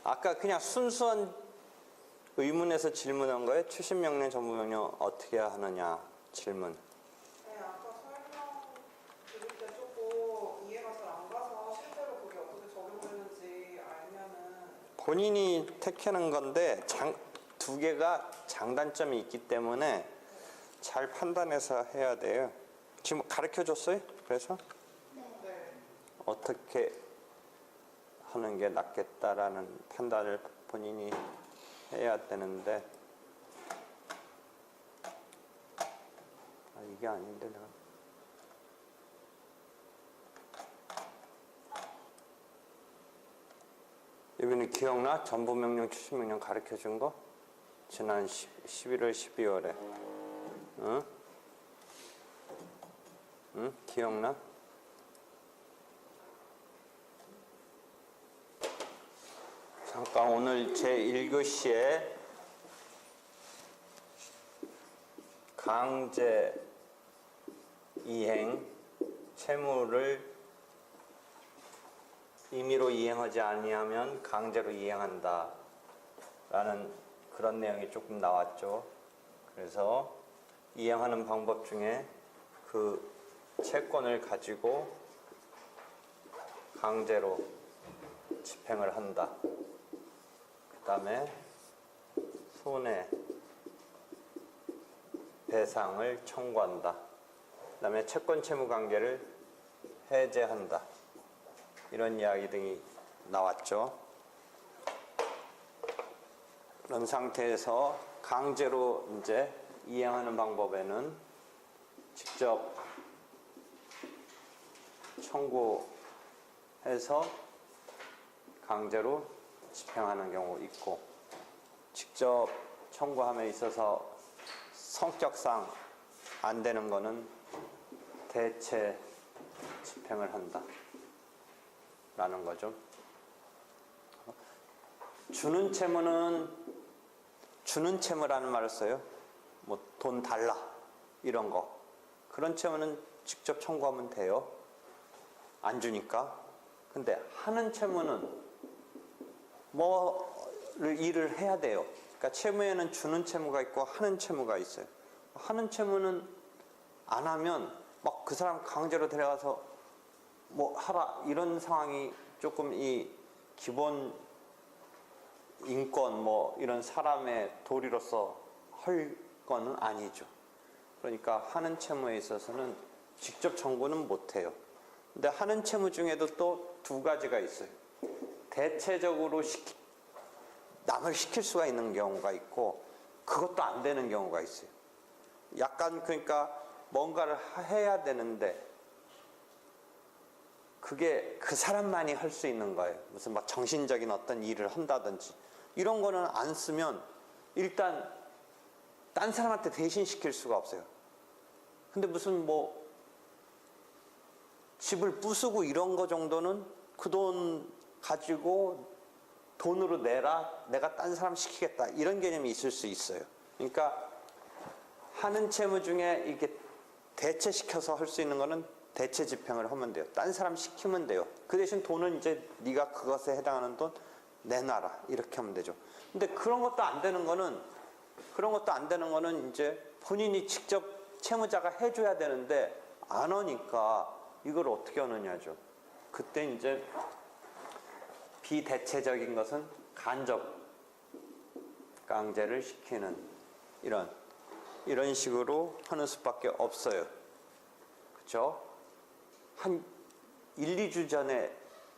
아까 그냥 순수한 의문에서 질문한 거예요? 추신명령, 전부명령 어떻게 하느냐 질문. 네, 아까 설명 들을 때 조금 이해가 잘 안 가서 실제로 그게 어떻게 적용되는지 알면은. 본인이 택하는 건데 두 개가 장단점이 있기 때문에 잘 판단해서 해야 돼요. 지금 가르쳐 줬어요? 그래서 네. 어떻게 하는 게 낫겠다라는 판단을 본인이 해야 되는데, 이게 아닌데 내가 여기는 기억나? 전부명령, 추신명령 가르쳐 준 거? 지난 11월, 12월에 응? 응? 기억나? 잠깐 오늘 제1교시에 강제 이행, 채무를 임의로 이행하지 아니하면 강제로 이행한다 라는 그런 내용이 조금 나왔죠. 그래서 이행하는 방법 중에 그 채권을 가지고 강제로 집행을 한다. 그 다음에 손해 배상을 청구한다. 그 다음에 채권 채무 관계를 해제한다. 이런 이야기 등이 나왔죠. 그런 상태에서 강제로 이제 이행하는 방법에는 직접 청구해서 강제로 집행하는 경우 있고, 직접 청구함에 있어서 성격상 안 되는 거는 대체 집행을 한다 라는 거죠. 주는 채무라는 말을 써요. 뭐 돈 달라 이런 거, 그런 채무는 직접 청구하면 돼요. 안 주니까. 근데 하는 채무는 뭐를 일을 해야 돼요. 그러니까 채무에는 주는 채무가 있고 하는 채무가 있어요. 하는 채무는 안 하면 막 그 사람 강제로 데려가서 뭐 하라 이런 상황이 조금 이 기본 인권 뭐 이런 사람의 도리로서 할 거는 아니죠. 그러니까 하는 채무에 있어서는 직접 청구는 못 해요. 근데 하는 채무 중에도 또 두 가지가 있어요. 대체적으로 남을 시킬 수가 있는 경우가 있고, 그것도 안 되는 경우가 있어요. 약간 그러니까 뭔가를 해야 되는데 그게 그 사람만이 할 수 있는 거예요. 무슨 막 정신적인 어떤 일을 한다든지 이런 거는 안 쓰면 일단 딴 사람한테 대신 시킬 수가 없어요. 근데 무슨 뭐 집을 부수고 이런 거 정도는 그 돈 가지고 돈으로 내라, 내가 딴 사람 시키겠다 이런 개념이 있을 수 있어요. 그러니까 하는 채무 중에 이렇게 대체시켜서 할 수 있는 거는 대체 집행을 하면 돼요. 딴 사람 시키면 돼요. 그 대신 돈은 이제 네가 그것에 해당하는 돈 내놔라 이렇게 하면 되죠. 근데 그런 것도 안 되는 거는 이제 본인이 직접 채무자가 해줘야 되는데 안 하니까 이걸 어떻게 하느냐죠. 그때 이제 비대체적인 것은 간접 강제를 시키는 이런 식으로 하는 수밖에 없어요. 그렇죠? 한 1, 2주 전에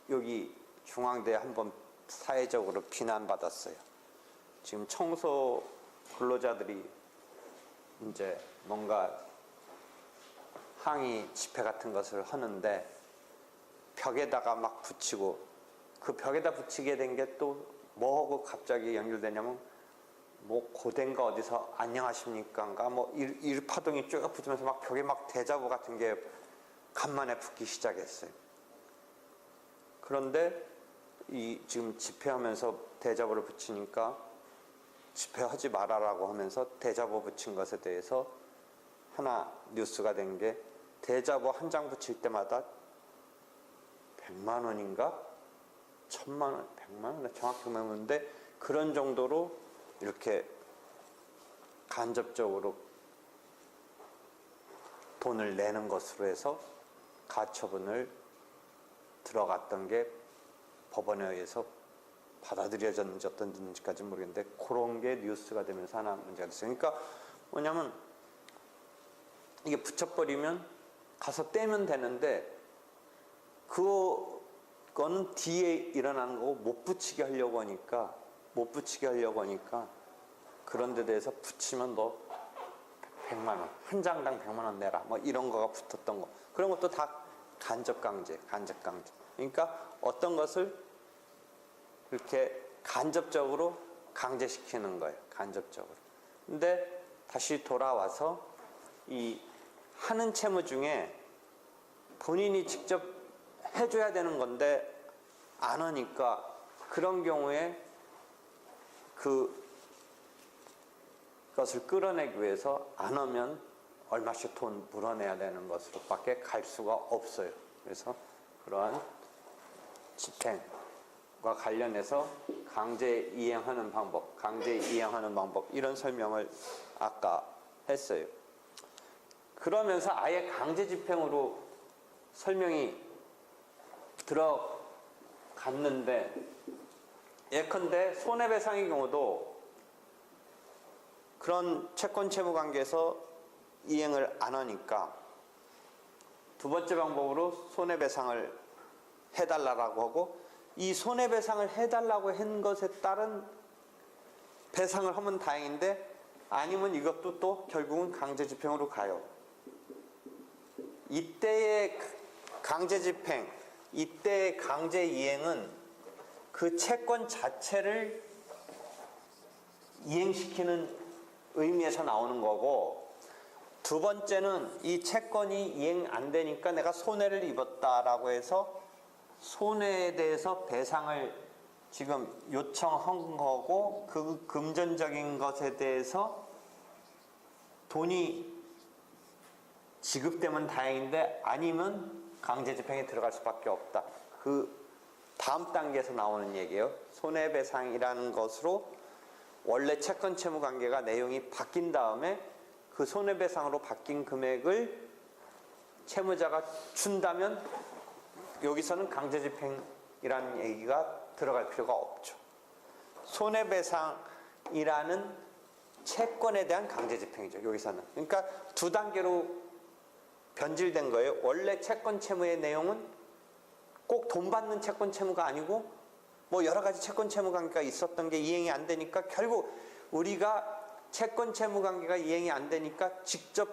여기 중앙대에 한번 사회적으로 비난받았어요. 지금 청소 근로자들이 이제 뭔가 항의 집회 같은 것을 하는데 벽에다가 막 붙이고, 그 벽에다 붙이게 된 게 또 뭐하고 갑자기 연결되냐면 뭐 고된가 어디서 안녕하십니까인가 뭐 일파동이 쭉 붙으면서 막 벽에 막 대자보 같은 게 간만에 붙기 시작했어요. 그런데 이 지금 집회하면서 대자보를 붙이니까 집회하지 말아라고 하면서 대자보 붙인 것에 대해서 하나 뉴스가 된 게 대자보 한 장 붙일 때마다 100만 원인가? 1000만 원, 100만 원 정확히 모르는데 그런 정도로 이렇게 간접적으로 돈을 내는 것으로 해서 가처분을 들어갔던 게 법원에 의해서 받아들여졌는지 어떤지까지 모르겠는데 그런 게 뉴스가 되면서 하나 문제가 됐어요. 그러니까 뭐냐면 이게 붙여버리면 가서 떼면 되는데 그거는 뒤에 일어나는 거고 못 붙이게 하려고 하니까 그런 데 대해서 붙이면 너 100만 원, 한 장당 100만 원 내라 뭐 이런 거가 붙었던 거 그런 것도 다 간접 강제. 그러니까 어떤 것을 이렇게 간접적으로 강제시키는 거예요. 간접적으로. 근데 다시 돌아와서 이 하는 채무 중에 본인이 직접 해줘야 되는 건데 안 하니까 그런 경우에 그것을 끌어내기 위해서 안 하면 얼마씩 돈 물어내야 되는 것으로밖에 갈 수가 없어요. 그래서 그러한 집행과 관련해서 강제 이행하는 방법 이런 설명을 아까 했어요. 그러면서 아예 강제 집행으로 설명이 들어갔는데 예컨대 손해배상의 경우도 그런 채권 채무 관계에서 이행을 안 하니까 두 번째 방법으로 손해배상을 해달라고 하고 이 손해배상을 해달라고 한 것에 따른 배상을 하면 다행인데 아니면 이것도 또 결국은 강제집행으로 가요. 이때의 강제집행, 이때의 강제이행은 그 채권 자체를 이행시키는 의미에서 나오는 거고 두 번째는 이 채권이 이행 안 되니까 내가 손해를 입었다라고 해서 손해에 대해서 배상을 지금 요청한 거고 그 금전적인 것에 대해서 돈이 지급되면 다행인데 아니면 강제집행에 들어갈 수밖에 없다. 그 다음 단계에서 나오는 얘기예요. 손해배상이라는 것으로 원래 채권 채무 관계가 내용이 바뀐 다음에 그 손해배상으로 바뀐 금액을 채무자가 준다면 여기서는 강제집행이라는 얘기가 들어갈 필요가 없죠. 손해배상이라는 채권에 대한 강제집행이죠. 여기서는. 그러니까 두 단계로 변질된 거예요. 원래 채권 채무의 내용은 꼭 돈 받는 채권 채무가 아니고 뭐 여러 가지 채권 채무 관계가 있었던 게 이행이 안 되니까 결국 우리가 채권 채무 관계가 이행이 안 되니까 직접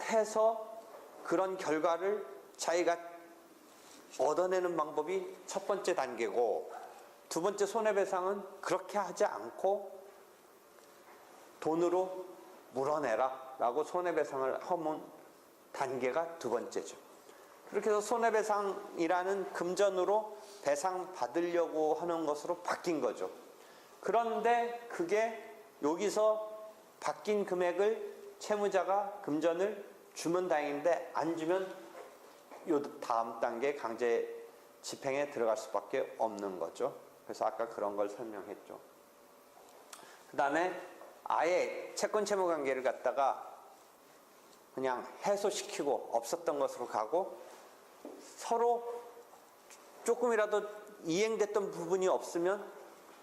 해서 그런 결과를 자기가 얻어내는 방법이 첫 번째 단계고 두 번째 손해배상은 그렇게 하지 않고 돈으로 물어내라 라고 손해배상을 하면 단계가 두 번째죠. 그렇게 해서 손해배상이라는 금전으로 배상 받으려고 하는 것으로 바뀐 거죠. 그런데 그게 여기서 바뀐 금액을 채무자가 금전을 주면 다행인데 안 주면 요 다음 단계 강제 집행에 들어갈 수밖에 없는 거죠. 그래서 아까 그런 걸 설명했죠. 그 다음에 아예 채권 채무 관계를 갖다가 그냥 해소시키고 없었던 것으로 가고 서로 조금이라도 이행됐던 부분이 없으면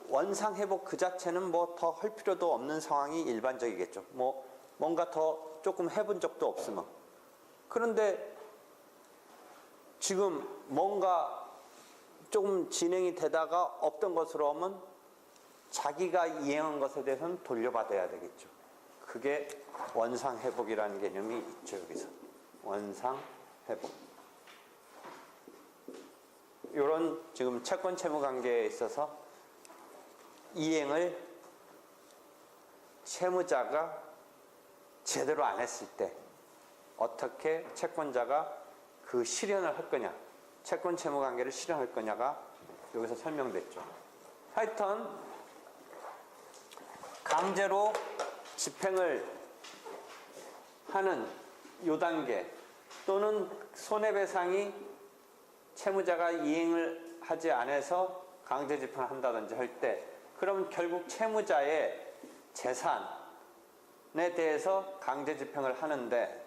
원상회복 그 자체는 뭐 더 할 필요도 없는 상황이 일반적이겠죠. 뭐 뭔가 더 조금 해본 적도 없으면. 그런데 지금 뭔가 조금 진행이 되다가 없던 것으로 하면 자기가 이행한 것에 대해서는 돌려받아야 되겠죠. 그게 원상회복이라는 개념이 있죠. 여기서 원상회복. 이런 지금 채권 채무 관계에 있어서 이행을 채무자가 제대로 안 했을 때 어떻게 채권자가 그 실현을 할 거냐, 채권 채무 관계를 실현할 거냐가 여기서 설명됐죠. 하여튼 강제로 집행을 하는 요 단계 또는 손해배상이 채무자가 이행을 하지 않아서 강제 집행을 한다든지 할 때, 그러면 결국 채무자의 재산에 대해서 강제 집행을 하는데,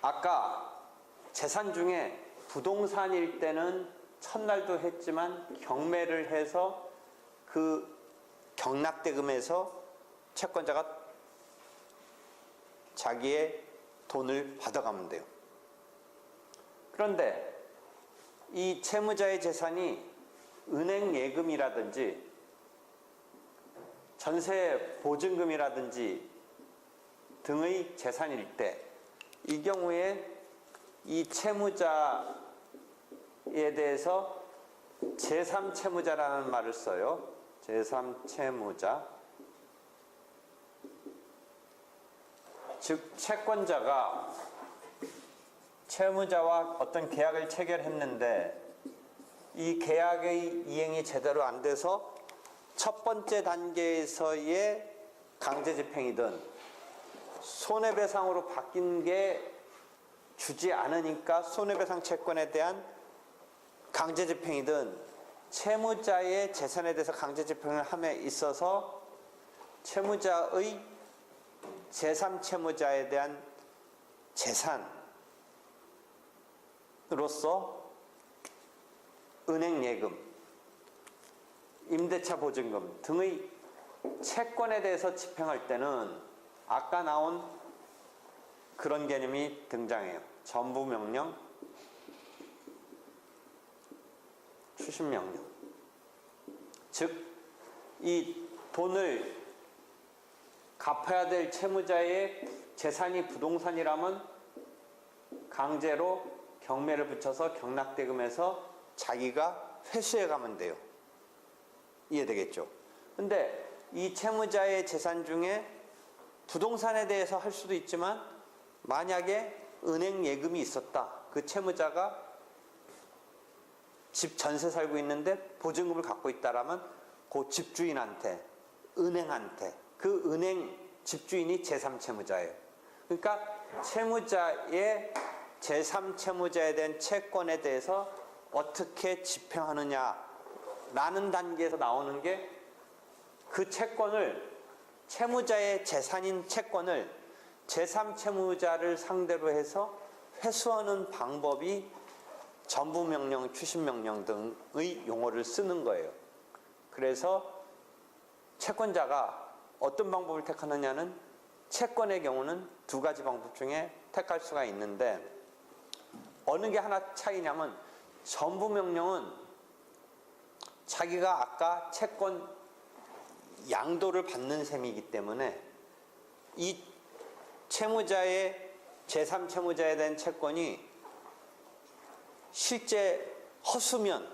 아까 재산 중에 부동산일 때는 첫날도 했지만 경매를 해서 그 경락대금에서 채권자가 자기의 돈을 받아가면 돼요. 그런데 이 채무자의 재산이 은행 예금이라든지 전세 보증금이라든지 등의 재산일 때, 이 경우에 이 채무자에 대해서 제3채무자라는 말을 써요. 제3채무자. 즉 채권자가 채무자와 어떤 계약을 체결했는데 이 계약의 이행이 제대로 안 돼서 첫 번째 단계에서의 강제 집행이든 손해배상으로 바뀐 게 주지 않으니까 손해배상 채권에 대한 강제 집행이든 채무자의 재산에 대해서 강제 집행을 함에 있어서 채무자의 제3채무자에 대한 재산으로서 은행 예금, 임대차 보증금 등의 채권에 대해서 집행할 때는 아까 나온 그런 개념이 등장해요. 전부명령, 추심명령. 즉, 이 돈을 갚아야 될 채무자의 재산이 부동산이라면 강제로 경매를 붙여서 경락대금에서 자기가 회수해 가면 돼요. 이해되겠죠? 근데 이 채무자의 재산 중에 부동산에 대해서 할 수도 있지만 만약에 은행 예금이 있었다. 그 채무자가 집 전세 살고 있는데 보증금을 갖고 있다라면 그 집주인한테, 은행한테, 그 은행 집주인이 제3채무자예요. 그러니까 채무자의 제3채무자에 대한 채권에 대해서 어떻게 집행하느냐라는 단계에서 나오는 게 그 채권을, 채무자의 재산인 채권을 제3채무자를 상대로 해서 회수하는 방법이 전부명령, 추심명령 등의 용어를 쓰는 거예요. 그래서 채권자가 어떤 방법을 택하느냐는 채권의 경우는 두 가지 방법 중에 택할 수가 있는데, 어느 게 하나 차이냐면 전부명령은 자기가 아까 채권 양도를 받는 셈이기 때문에 이 채무자의 제3채무자에 대한 채권이 실제 허수면,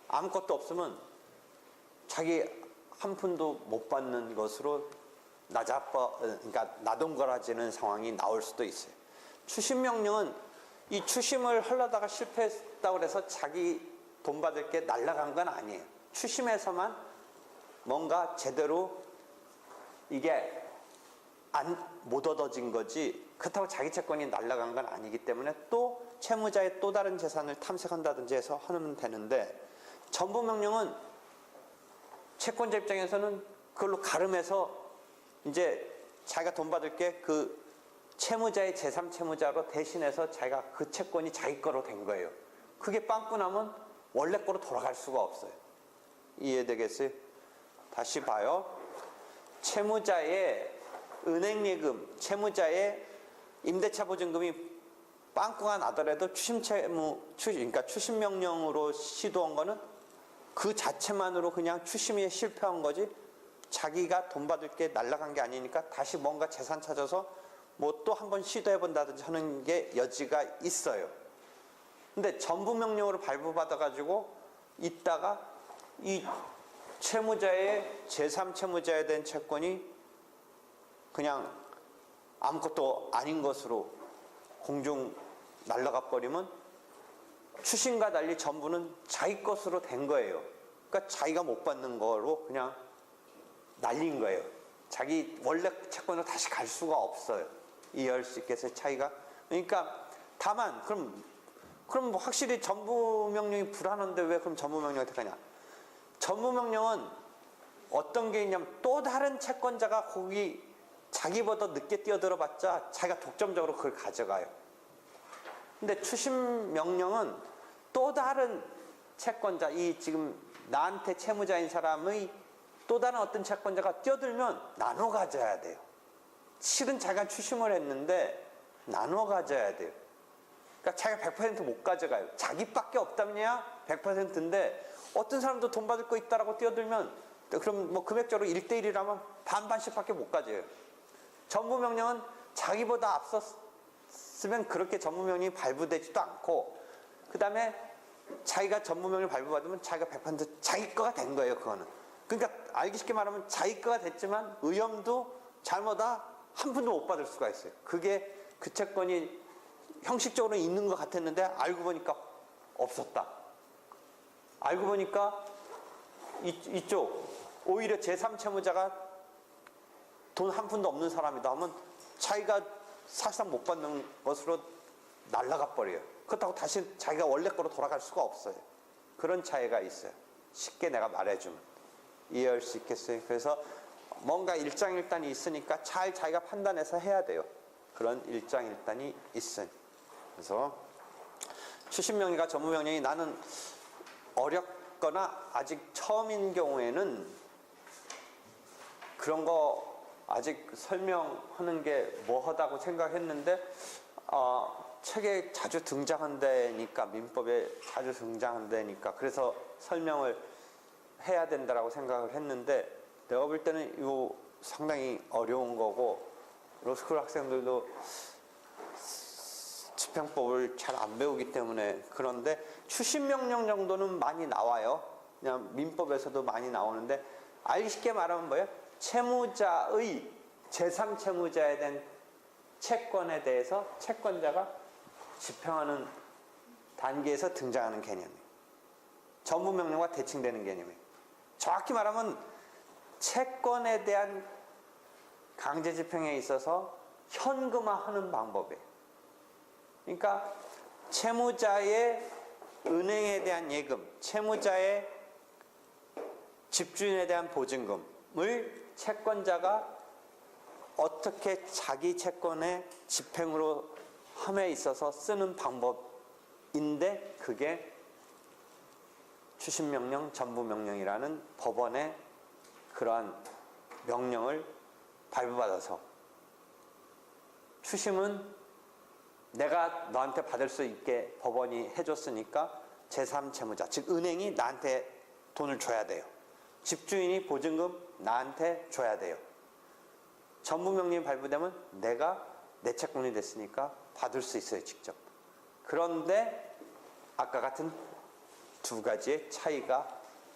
아무것도 없으면 자기 한 푼도 못 받는 것으로 그러니까 나동거라지는 상황이 나올 수도 있어요. 추심명령은 이 추심을 하려다가 실패했다고 해서 자기 돈 받을 게 날아간 건 아니에요. 추심에서만 뭔가 제대로 이게 못 얻어진 거지, 그렇다고 자기 채권이 날아간 건 아니기 때문에 또 채무자의 또 다른 재산을 탐색한다든지 해서 하면 되는데, 전부명령은 채권자 입장에서는 그걸로 가름해서 이제 자기가 돈 받을 게 그 채무자의 제3채무자로 대신해서 자기가 그 채권이 자기 거로 된 거예요. 그게 빵꾸 나면 원래 거로 돌아갈 수가 없어요. 이해되겠어요? 다시 봐요. 채무자의 은행예금, 채무자의 임대차 보증금이 빵꾸가 나더라도 그러니까 추심명령으로 시도한 거는 그 자체만으로 그냥 추심에 실패한 거지, 자기가 돈 받을 게 날아간 게 아니니까 다시 뭔가 재산 찾아서 뭐 또 한 번 시도해 본다든지 하는 게 여지가 있어요. 근데 전부명령으로 발부받아 가지고 있다가 이 채무자의 제3채무자에 대한 채권이 그냥 아무것도 아닌 것으로 공중 날아가 버리면 추심과 달리 전부는 자기 것으로 된 거예요. 그러니까 자기가 못 받는 거로 그냥 날린 거예요. 자기 원래 채권으로 다시 갈 수가 없어요. 이해할 수 있겠어요? 차이가. 그러니까 다만 그럼 뭐 확실히 전부명령이 불안한데 왜 그럼 전부명령을 택하냐? 전부명령은 어떤 게 있냐면 또 다른 채권자가 거기 자기보다 늦게 뛰어들어봤자 자기가 독점적으로 그걸 가져가요. 근데 추심명령은 또 다른 채권자, 이 지금 나한테 채무자인 사람의 또 다른 어떤 채권자가 뛰어들면 나눠 가져야 돼요. 실은 자기가 추심을 했는데 나눠 가져야 돼요. 그러니까 자기가 100% 못 가져가요. 자기밖에 없다면야 100%인데 어떤 사람도 돈 받을 거 있다라고 뛰어들면 그럼 뭐 금액적으로 1대1이라면 반반씩밖에 못 가져요. 전부명령은 자기보다 앞섰으면 그렇게 전부명령이 발부되지도 않고 그 다음에 자기가 전부명령을 발부받으면 자기가 100% 자기 거가 된 거예요. 그거는. 그러니까 알기 쉽게 말하면 자기 거가 됐지만 의염도 잘못하 한 푼도 못 받을 수가 있어요. 그게 그 채권이 형식적으로 있는 것 같았는데 알고 보니까 없었다. 알고 보니까 이쪽 오히려 제3채무자가 돈 한 푼도 없는 사람이다 하면 자기가 사실상 못 받는 것으로 날아가 버려요. 그렇다고 다시 자기가 원래 거로 돌아갈 수가 없어요. 그런 차이가 있어요. 쉽게 내가 말해주면 이해할 수 있겠어요. 그래서 뭔가 일장일단이 있으니까 잘 자기가 판단해서 해야 돼요. 그런 일장일단이 있으니. 그래서 추심명령과 전부명령이 나는 어렵거나 아직 처음인 경우에는 그런 거 아직 설명하는 게 뭐하다고 생각했는데 책에 자주 등장한다니까, 민법에 자주 등장한다니까 그래서 설명을 해야 된다라고 생각을 했는데 내가 볼 때는 이거 상당히 어려운 거고 로스쿨 학생들도 집행법을 잘 안 배우기 때문에. 그런데 추심명령 정도는 많이 나와요. 그냥 민법에서도 많이 나오는데 알기 쉽게 말하면 뭐예요? 채무자의 제3채무자에 대한 채권에 대해서 채권자가 집행하는 단계에서 등장하는 개념이에요. 전부명령과 대칭되는 개념이에요. 정확히 말하면 채권에 대한 강제 집행에 있어서 현금화하는 방법이에요. 그러니까 채무자의 은행에 대한 예금, 채무자의 집주인에 대한 보증금을 채권자가 어떻게 자기 채권의 집행으로 함에 있어서 쓰는 방법인데 그게 추심명령, 전부명령이라는 법원의 그러한 명령을 발부받아서 추심은 내가 너한테 받을 수 있게 법원이 해줬으니까 제3채무자, 즉 은행이 나한테 돈을 줘야 돼요. 집주인이 보증금 나한테 줘야 돼요. 전부명령이 발부되면 내가 내 채권이 됐으니까 받을 수 있어요, 직접. 그런데 아까 같은 두 가지의 차이가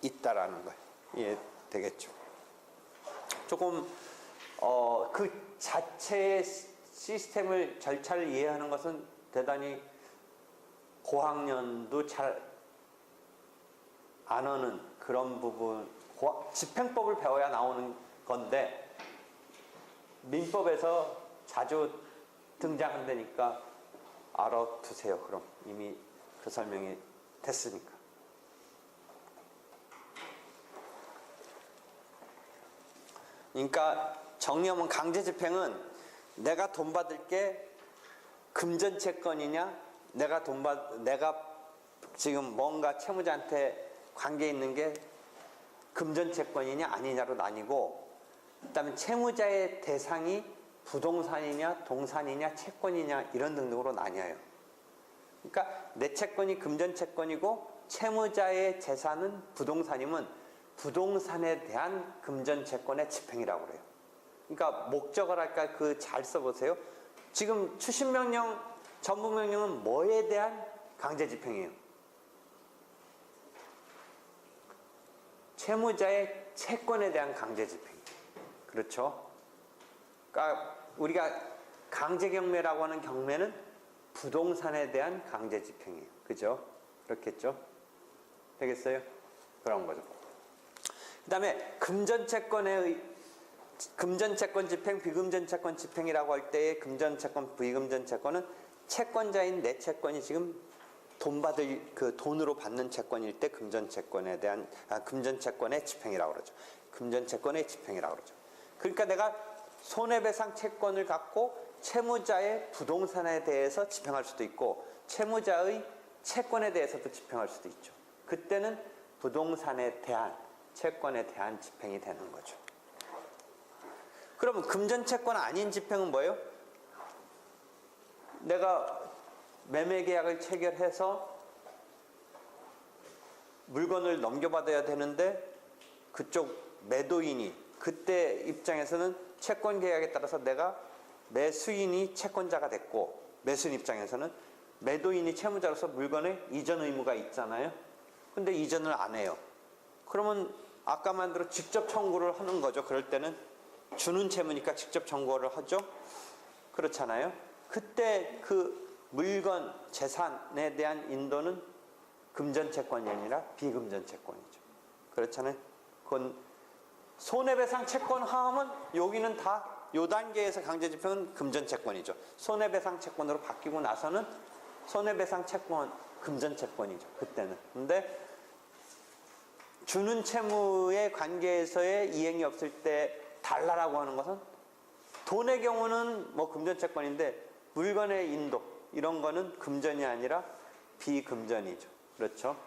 있다라는 거예요. 이해되겠죠? 조금 그 자체의 시스템을 절차를 이해하는 것은 대단히 고학년도 잘 안 하는 그런 부분, 집행법을 배워야 나오는 건데 민법에서 자주 등장한다니까 알아두세요. 그럼 이미 그 설명이 됐으니까. 그러니까 정리하면 강제집행은 내가 돈 받을 게 금전채권이냐, 내가 지금 뭔가 채무자한테 관계 있는 게 금전채권이냐 아니냐로 나뉘고, 그다음에 채무자의 대상이 부동산이냐 동산이냐 채권이냐 이런 등등으로 나뉘어요. 그러니까 내 채권이 금전채권이고 채무자의 재산은 부동산이면 부동산에 대한 금전채권의 집행이라고 그래요. 그러니까 목적을 할까 그 잘 써보세요. 지금 추심명령, 전부명령은 뭐에 대한 강제집행이에요? 채무자의 채권에 대한 강제집행. 그렇죠? 그러니까 우리가 강제경매라고 하는 경매는 부동산에 대한 강제집행이에요. 그죠? 그렇겠죠? 되겠어요? 그런 거죠. 그 다음에 금전채권의 금전채권 집행, 비금전채권 집행이라고 할 때의 금전채권, 비금전채권은 채권자인 내 채권이 지금 돈 받을 그 돈으로 받는 채권일 때 금전채권에 대한 금전채권의 집행이라고 그러죠. 금전채권의 집행이라고 그러죠. 그러니까 내가 손해배상 채권을 갖고 채무자의 부동산에 대해서 집행할 수도 있고 채무자의 채권에 대해서도 집행할 수도 있죠. 그때는 부동산에 대한 채권에 대한 집행이 되는 거죠. 그러면 금전채권 아닌 집행은 뭐예요? 내가 매매계약을 체결해서 물건을 넘겨받아야 되는데 그쪽 매도인이 그때 입장에서는 채권계약에 따라서 내가 매수인이 채권자가 됐고 매수인 입장에서는 매도인이 채무자로서 물건의 이전 의무가 있잖아요. 근데 이전을 안 해요. 그러면 아까 만대로 직접 청구를 하는 거죠. 그럴 때는 주는 채무니까 직접 청구를 하죠. 그렇잖아요. 그때 그 물건, 재산에 대한 인도는 금전채권이 아니라 비금전채권이죠. 그렇잖아요. 그건 손해배상 채권 하면 여기는 다 요 단계에서 강제집행은 금전채권이죠. 손해배상 채권으로 바뀌고 나서는 손해배상 채권, 금전채권이죠. 그때는. 근데 주는 채무의 관계에서의 이행이 없을 때 달라라고 하는 것은 돈의 경우는 뭐 금전채권인데 물건의 인도 이런 거는 금전이 아니라 비금전이죠. 그렇죠?